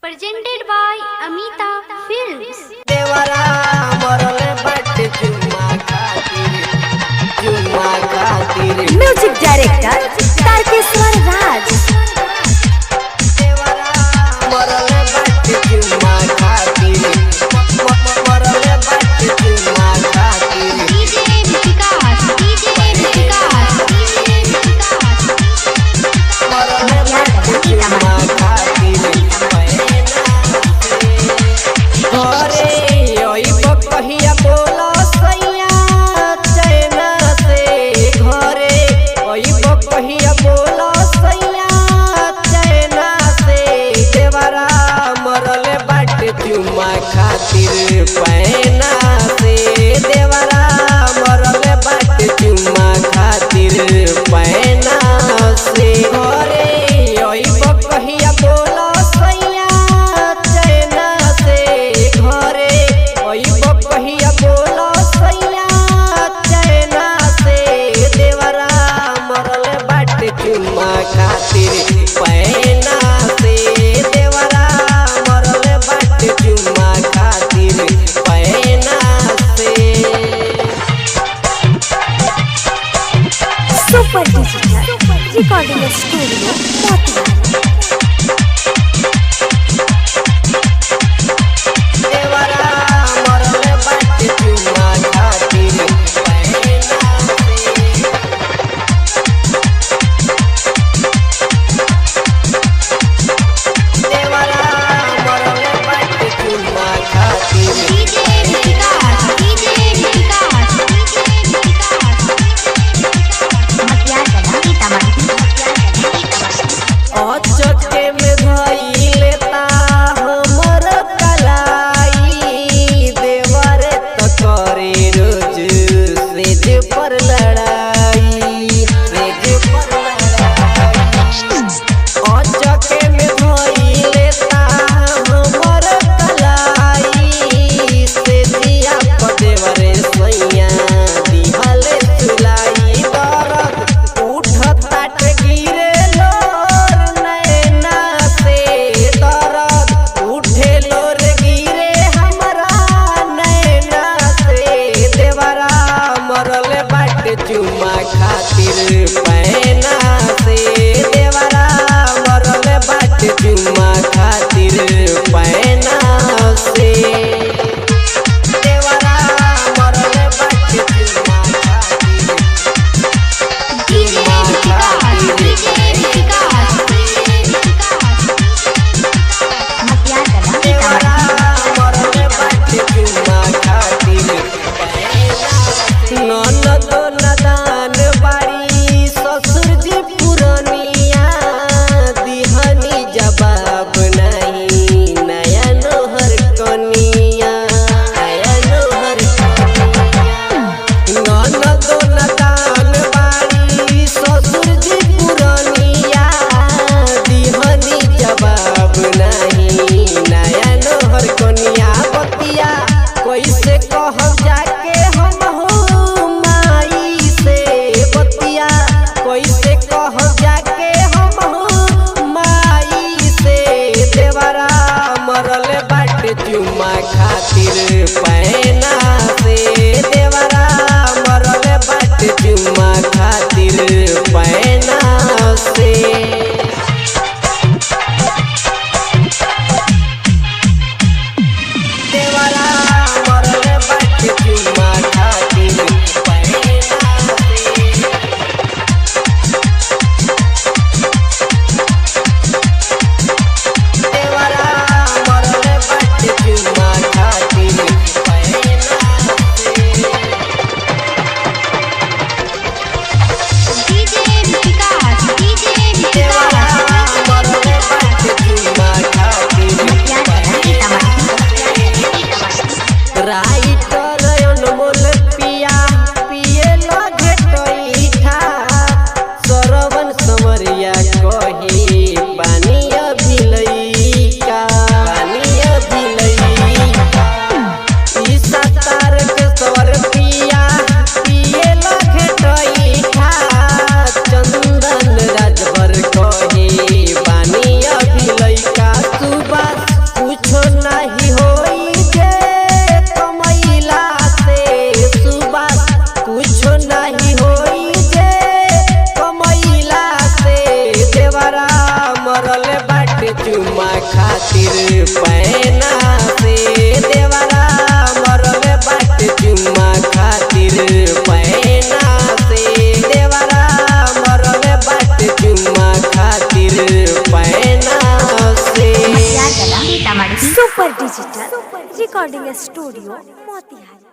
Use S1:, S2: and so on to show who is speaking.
S1: presented by Amita Films.
S2: देवरा मरले बाटे चुम्मा खातिर
S3: म्यूजिक डायरेक्टर तारकेश्वर राज।
S2: देवरा मरले बाटे चुम्मा खातिर मरले बाटे चुम्मा खातिर
S1: DJ Vikas, DJ Vikas, DJ Vikas.
S2: मरले बाटे चुम्मा खातिर घरे ओइब कहिया बोला सैया चैना से घरे ओइब कहिया बोला सैया चैना से देवरा मरले बाटे चुम्मा खातिर पैना से देवरा मरले बाटे चुम्मा खातिर पैना से घरे ओइब कहिया बोला सैया चैना से घरे ओइब कहिया बोला सैया चैना से देवरा मरले बाटे चुम्मा खातिर पैना से देवरा मरले बाटे चुम्मा खातिर पैना से
S3: super digital recording studio Motihari.
S2: देवरा मरले बाटे चुम्मा खातिर पैना से देवरा मरले बाटे चुम्मा खातिर
S1: DJ Vikas, DJ Vikas, DJ Vikas.
S2: अचके में धई लेता हमर कलाई देवर त करे रोज सेज पर लड़ाई सेज पर लड़ाई अचके में धई लेता हमर कलाई सेजिया पर देवर सैया दिहले सुलाई दरद उठता गिरे लोर नैना से दरद उठे लोर गिरे हमरा नैना से देवरा मरले बाटे चुम्मा खातिर पैना से देवरा मरले बाटे चुम्मा खातिर पैना से देवरा मरले बाटे चुम्मा खातिर
S1: DJ Vikas, DJ Vikas, DJ Vikas.
S2: देवरा मरले बाटे चुम्मा खातिर ननद नदान बाड़ी ससुर जी पुरनिया दिहनी जवाब नहीं नया नोहर कनिया नया नोहर कनिया ननद नदान बाड़ी ससुर जी पुरनिया दिहनी जवाब नहीं नया नोहर कनिया बतिया कैसे कहब जाके हम हो माई से बतिया कैसे कहब जाके हम हो माई से देवरा मरले बाटे चुम्मा खातिर पैना से देवरा मरले बाटे चुम्मा खातिर पैना से देवरा मरले बाटे चुम्मा खातिर पैना से देवरा मरले बाटे चुम्मा खातिर पैना
S3: डिजिटल रिकॉर्डिंग स्टूडियो मोतिहारी।